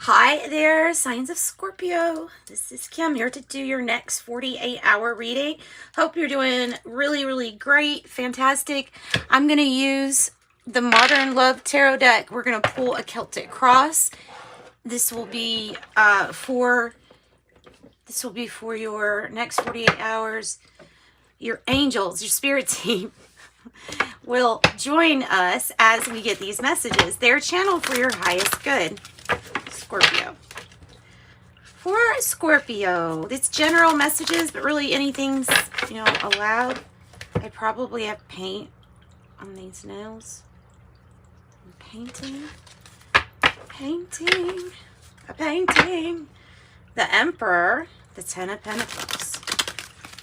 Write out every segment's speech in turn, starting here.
Hi there, signs of Scorpio. This is Kim here to do your next 48-hour reading. Hope you're doing really great, fantastic. I'm going to use the Modern Love Tarot deck. We're going to pull a Celtic cross. This will be for your next 48 hours. Your angels, your spirit team will join us as we get these messages. They're channeled for your highest good. Scorpio. For Scorpio, it's general messages, but really anything's, allowed. I probably have paint on these nails. I'm painting. A painting. The Emperor, the Ten of Pentacles.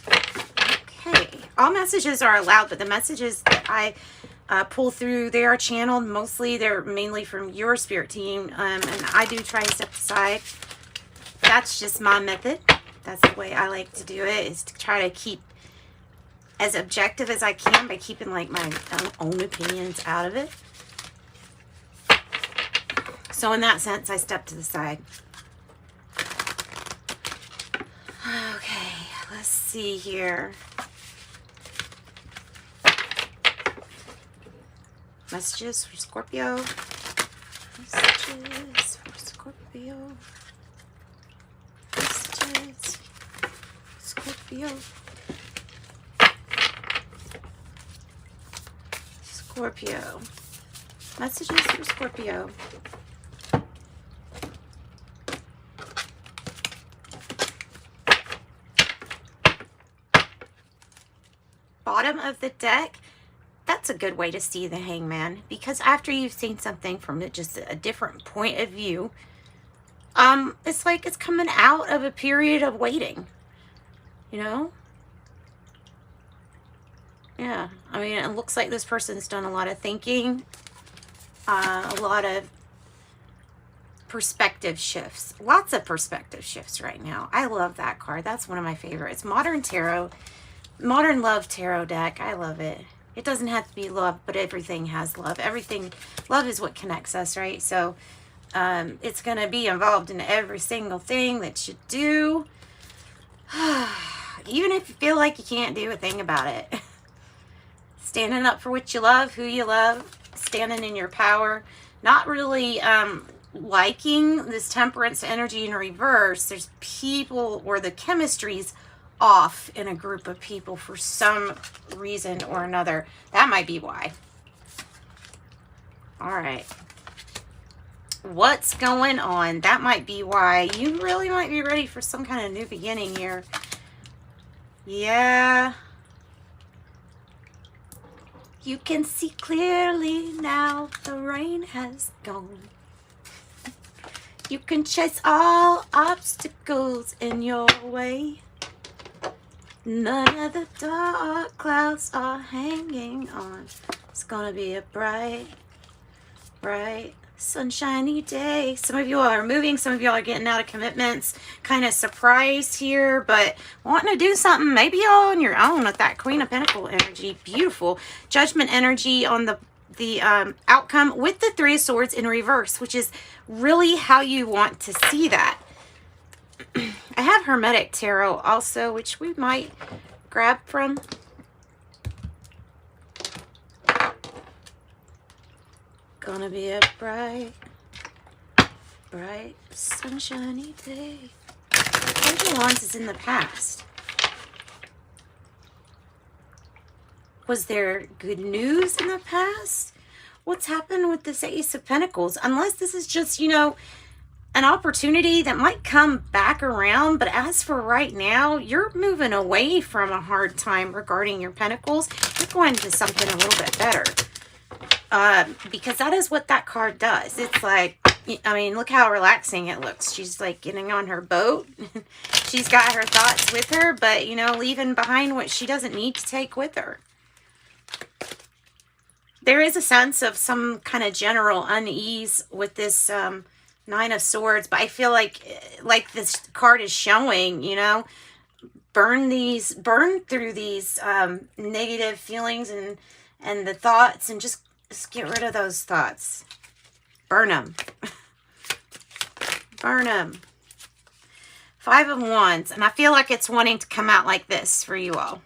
Okay. All messages are allowed, but the messages that I pull through, they are channeled mostly. They're mainly from your spirit team, and I do try and step aside. That's just my method. That's the way I like to do it, is to try to keep as objective as I can by keeping like my own opinions out of it. So in that sense, I step to the side. Okay, let's see here. Messages for Scorpio. Messages for Scorpio. Messages for Scorpio. Scorpio. Messages for Scorpio. Bottom of the deck. That's a good way to see the Hangman, because after you've seen something from just a different point of view, it's like it's coming out of a period of waiting, Yeah, I mean, it looks like this person's done a lot of thinking, a lot of perspective shifts, lots of perspective shifts right now. I love that card. That's one of my favorites. Modern Love Tarot deck. I love it. It doesn't have to be love, but everything has love. Love is what connects us, right? So it's going to be involved in every single thing that you do. Even if you feel like you can't do a thing about it. Standing up for what you love, who you love, standing in your power. Not really liking this Temperance energy in reverse. There's people where the chemistry's off in a group of people for some reason or another. That might be why. All right. What's going on? That might be why. You really might be ready for some kind of new beginning here. Yeah. You can see clearly now the rain has gone. You can chase all obstacles in your way. None of the dark clouds are hanging on. It's gonna be a bright, sunshiny day. Some of you all are moving. Some of you all are getting out of commitments. Kind of surprised here, but wanting to do something maybe all on your own with that Queen of Pentacles energy. Beautiful. Judgment energy on the outcome with the Three of Swords in reverse, which is really how you want to see that. I have Hermetic Tarot also, which we might grab from. Gonna be a bright, sunshiny day. Page of Wands is in the past. Was there good news in the past? What's happened with this Ace of Pentacles? Unless this is just, an opportunity that might come back around, but as for right now, you're moving away from a hard time regarding your pentacles. You're going to something a little bit better, because that is what that card does. It's like, I mean, look how relaxing it looks. She's like getting on her boat. She's got her thoughts with her, but leaving behind what she doesn't need to take with her. There is a sense of some kind of general unease with this Nine of Swords, but I feel like this card is showing, burn through these negative feelings and the thoughts, and just get rid of those thoughts. Burn them. Burn them. Five of Wands. And I feel like it's wanting to come out like this for you all.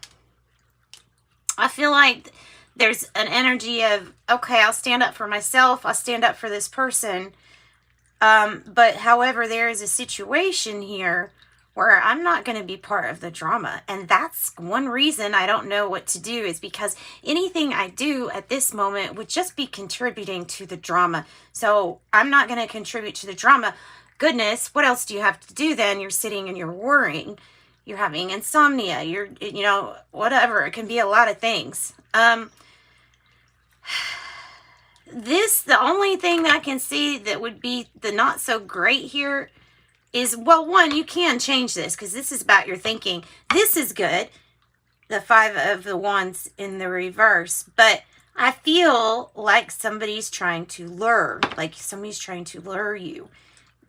I feel like there's an energy of, okay, I'll stand up for myself. I'll stand up for this person. But however, there is a situation here where I'm not going to be part of the drama. And that's one reason I don't know what to do, is because anything I do at this moment would just be contributing to the drama. So I'm not going to contribute to the drama. Goodness, what else do you have to do then? You're sitting and you're worrying. You're having insomnia. You're, you know, whatever. It can be a lot of things. The only thing that I can see that would be the not so great here is, well, one, you can change this because this is about your thinking. This is good. The Five of the Wands in the reverse. But I feel like somebody's trying to lure. Like somebody's trying to lure you,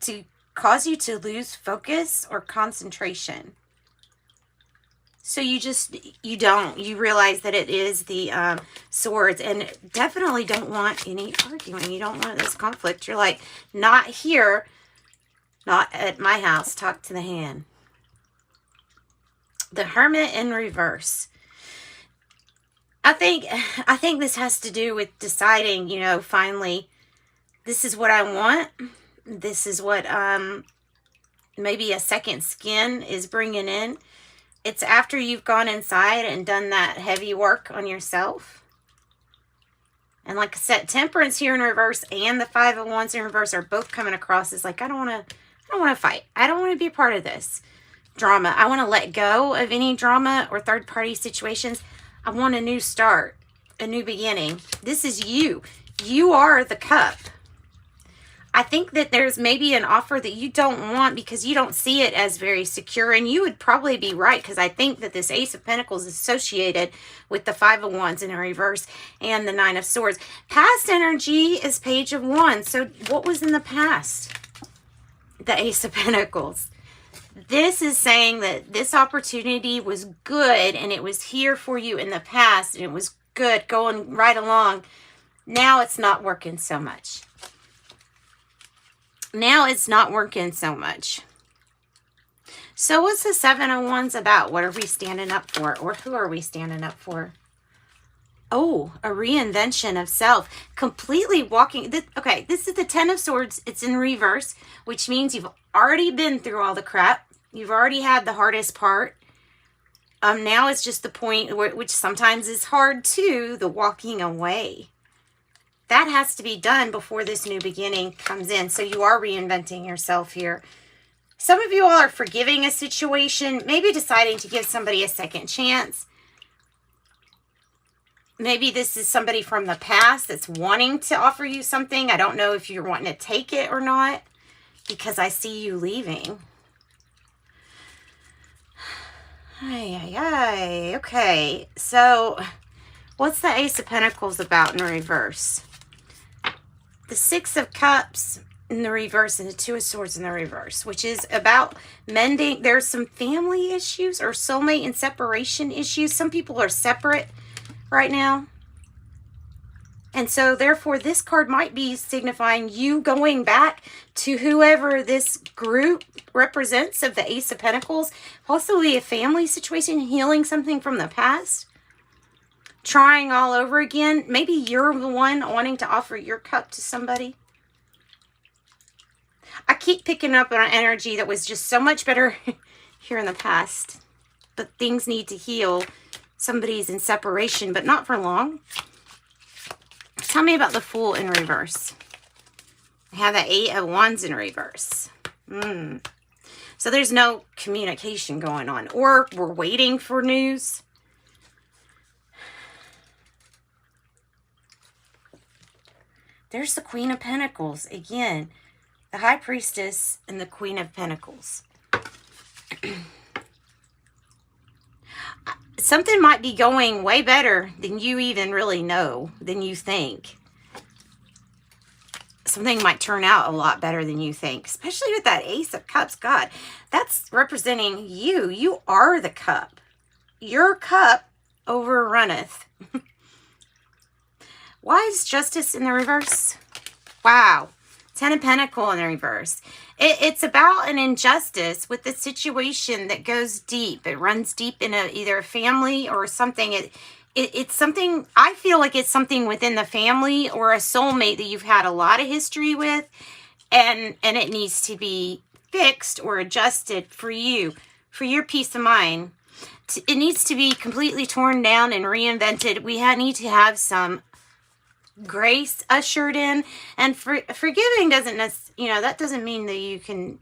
to cause you to lose focus or concentration. So you realize that it is the swords, and definitely don't want any arguing. You don't want this conflict. You're like, not here, not at my house. Talk to the hand. The Hermit in reverse. I think this has to do with deciding, you know, finally, this is what I want. This is what maybe a second skin is bringing in. It's after you've gone inside and done that heavy work on yourself. And like I said, Temperance here in reverse and the Five of Wands in reverse are both coming across as like, I don't want to fight. I don't want to be a part of this drama. I want to let go of any drama or third party situations. I want a new start, a new beginning. This is you. You are the Cup. I think that there's maybe an offer that you don't want because you don't see it as very secure. And you would probably be right, because I think that this Ace of Pentacles is associated with the Five of Wands in reverse and the Nine of Swords. Past energy is Page of Wands. So what was in the past? The Ace of Pentacles. This is saying that this opportunity was good and it was here for you in the past and it was good going right along. Now it's not working so much. Now it's not working so much. So what's the Seven of Wands about? What are we standing up for? Or who are we standing up for? Oh, a reinvention of self. Completely walking. Okay, this is the Ten of Swords. It's in reverse, which means you've already been through all the crap. You've already had the hardest part. Now it's just the point, which sometimes is hard too, the walking away. That has to be done before this new beginning comes in. So you are reinventing yourself here. Some of you all are forgiving a situation, maybe deciding to give somebody a second chance. Maybe this is somebody from the past that's wanting to offer you something. I don't know if you're wanting to take it or not, because I see you leaving. Okay, so what's the Ace of Pentacles about in reverse? The Six of Cups in the reverse and the Two of Swords in the reverse, which is about mending. There's some family issues or soulmate and separation issues. Some people are separate right now. And so therefore this card might be signifying you going back to whoever this group represents of the Ace of Pentacles. Possibly a family situation, healing something from the past. Trying all over again. Maybe you're the one wanting to offer your cup to somebody. I keep picking up on an energy that was just so much better here in the past. But things need to heal. Somebody's in separation, but not for long. Tell me about the Fool in reverse. I have the Eight of Wands in reverse. So there's no communication going on. Or we're waiting for news. There's the Queen of Pentacles. Again, the High Priestess and the Queen of Pentacles. Something might be going way better than you even really know, than you think. Something might turn out a lot better than you think. Especially with that Ace of Cups. God, that's representing you. You are the cup. Your cup overrunneth. Why is Justice in the reverse? Wow. Ten of Pentacles in the reverse. It's about an injustice with the situation that goes deep. It runs deep in either a family or something. It's something, I feel like it's something within the family or a soulmate that you've had a lot of history with, and it needs to be fixed or adjusted for you, for your peace of mind. It needs to be completely torn down and reinvented. We need to have some grace ushered in, and forgiving doesn't that doesn't mean that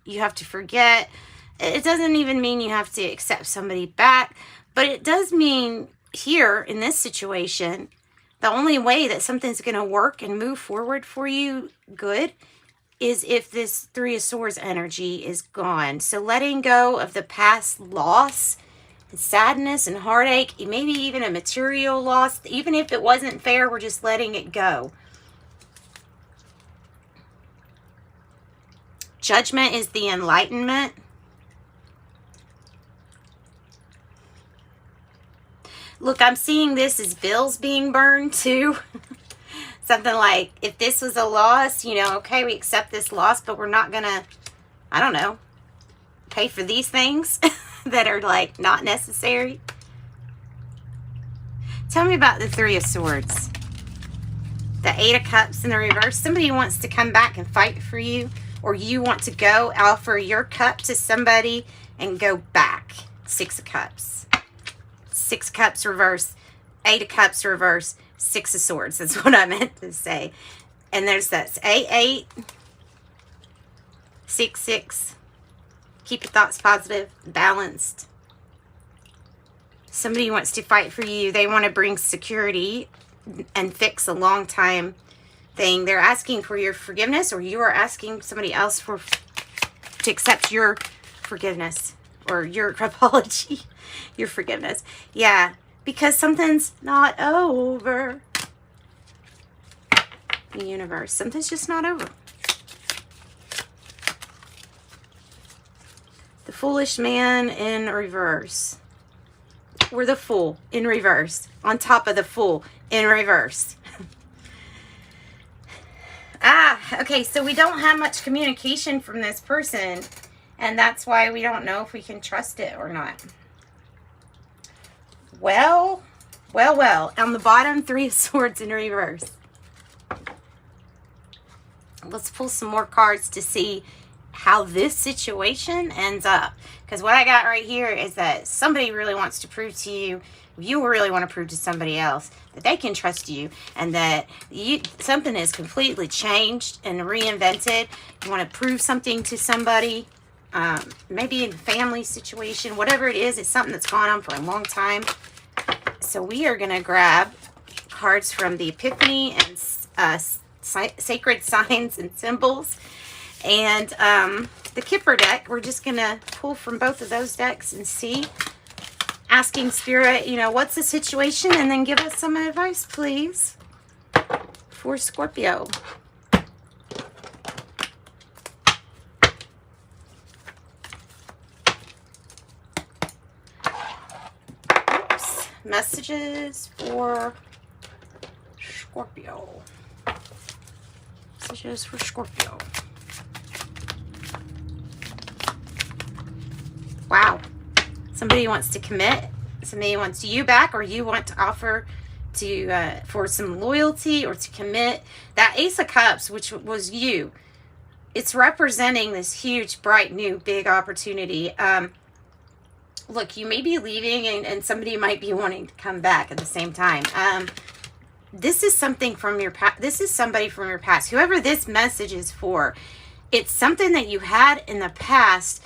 you have to forget. It doesn't even mean you have to accept somebody back, but it does mean here in this situation, the only way that something's going to work and move forward for you good is if this Three of Swords energy is gone. So letting go of the past loss and sadness and heartache, maybe even a material loss, even if it wasn't fair, we're just letting it go. Judgment is the enlightenment. Look, I'm seeing this as bills being burned too. Something like, if this was a loss, okay, we accept this loss, but we're not gonna, I don't know, pay for these things that are like not necessary. Tell me about the Three of Swords. The Eight of Cups in the reverse. Somebody wants to come back and fight for you, or you want to go offer your cup to somebody and go back. Six of Cups. Six of Cups reverse. Eight of Cups reverse. Six of Swords. That's what I meant to say. And there's that 8-8. 6-6. Keep your thoughts positive, balanced. Somebody wants to fight for you. They want to bring security and fix a long time thing. They're asking for your forgiveness, or you are asking somebody else to accept your forgiveness or your apology, your forgiveness. Yeah, because something's not over. The universe, something's just not over. The Foolish Man in reverse. Or the Fool in reverse. On top of the Fool in reverse. Okay, so we don't have much communication from this person, and that's why we don't know if we can trust it or not. Well. On the bottom, Three of Swords in reverse. Let's pull some more cards to see how this situation ends up, because what I got right here is that somebody really wants to prove to you, you really want to prove to somebody else that they can trust you, and that something is completely changed and reinvented. You want to prove something to somebody, maybe in a family situation, whatever it is. It's something that's gone on for a long time. So we are going to grab cards from the Epiphany and Sacred Signs and Symbols. And the Kipper deck, we're just going to pull from both of those decks and see. Asking Spirit, what's the situation? And then give us some advice, please, for Scorpio. Oops. Messages for Scorpio. Messages for Scorpio. Wow. Somebody wants to commit. Somebody wants you back, or you want to offer to for some loyalty or to commit. That Ace of Cups, which was you, it's representing this huge, bright, new, big opportunity. Look, you may be leaving, and somebody might be wanting to come back at the same time. This is something from your past. This is somebody from your past. Whoever this message is for, it's something that you had in the past.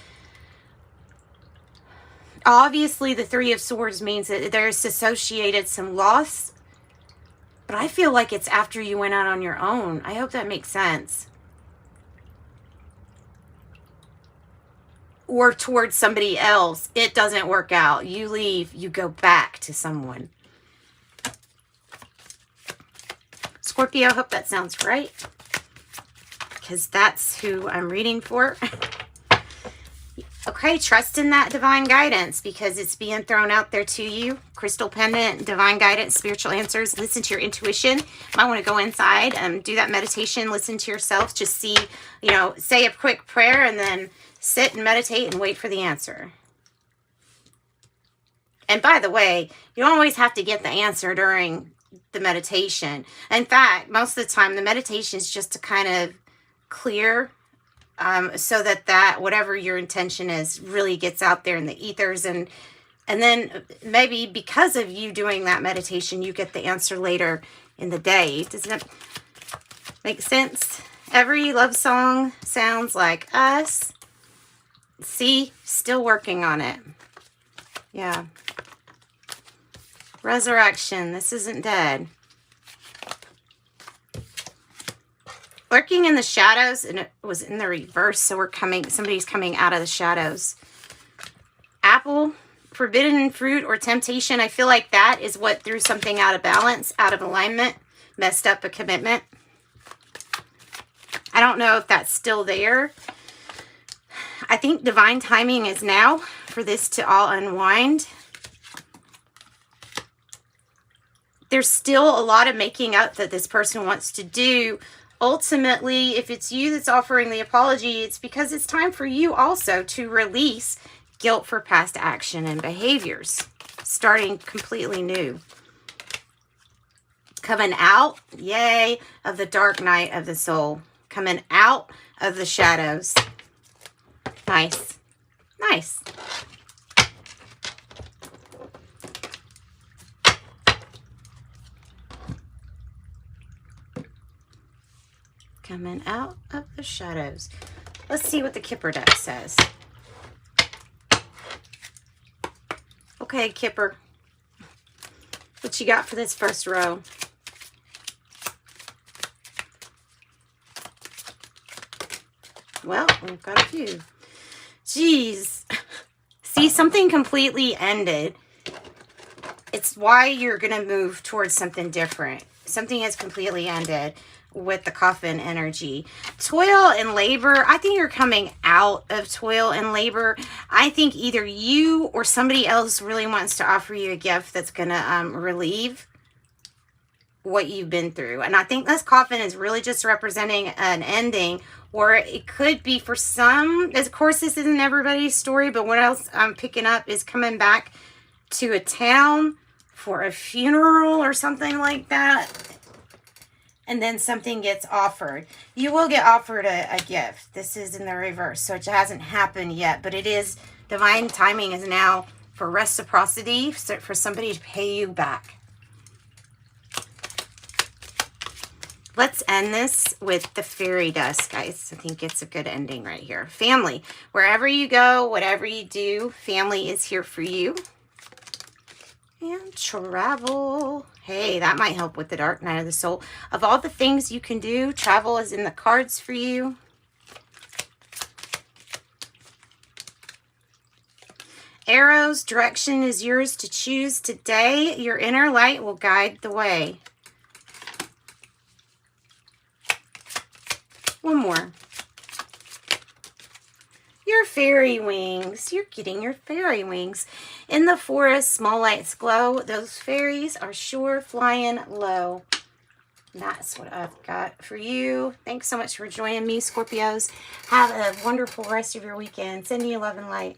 Obviously, the Three of Swords means that there's associated some loss. But I feel like it's after you went out on your own. I hope that makes sense. Or towards somebody else. It doesn't work out. You leave. You go back to someone. Scorpio, I hope that sounds right. Because that's who I'm reading for. Okay, trust in that divine guidance because it's being thrown out there to you. Crystal pendant, divine guidance, spiritual answers. Listen to your intuition. You might want to go inside and do that meditation. Listen to yourself. Just see, you know, say a quick prayer and then sit and meditate and wait for the answer. And by the way, you don't always have to get the answer during the meditation. In fact, most of the time, the meditation is just to kind of clear so that whatever your intention is really gets out there in the ethers, and then maybe because of you doing that meditation, you get the answer later in the day. Does that make sense? Every love song sounds like us. See, still working on it. Yeah. Resurrection. This isn't dead. Lurking in the shadows, and it was in the reverse, so somebody's coming out of the shadows. Apple, forbidden fruit or temptation. I feel like that is what threw something out of balance, out of alignment, messed up a commitment. I don't know if that's still there. I think divine timing is now for this to all unwind. There's still a lot of making up that this person wants to do. Ultimately, if it's you that's offering the apology, it's because it's time for you also to release guilt for past action and behaviors, starting completely new. Coming out, yay, of the dark night of the soul. Coming out of the shadows. Nice. Nice. Coming out of the shadows. Let's see what the Kipper deck says. Okay, Kipper. What you got for this first row? Well, we've got a few. Jeez. See, something completely ended. It's why you're going to move towards something different. Something has completely ended with the coffin energy. Toil and labor. I think you're coming out of toil and labor. I think either you or somebody else really wants to offer you a gift that's going to relieve what you've been through. And I think this coffin is really just representing an ending, or it could be for some. Of course, this isn't everybody's story, but what else I'm picking up is coming back to a town for a funeral or something like that. And then something gets offered. You will get offered a gift. This is in the reverse, so it hasn't happened yet. But it is, divine timing is now for reciprocity, for somebody to pay you back. Let's end this with the fairy dust, guys. I think it's a good ending right here. Family. Wherever you go, whatever you do, family is here for you. And travel. Hey, that might help with the dark night of the soul. Of all the things you can do, travel is in the cards for you. Arrows, direction is yours to choose today. Your inner light will guide the way. One more. Your fairy wings. You're getting your fairy wings. In the forest, small lights glow. Those fairies are sure flying low. And that's what I've got for you. Thanks so much for joining me, Scorpios. Have a wonderful rest of your weekend. Sending you love and light.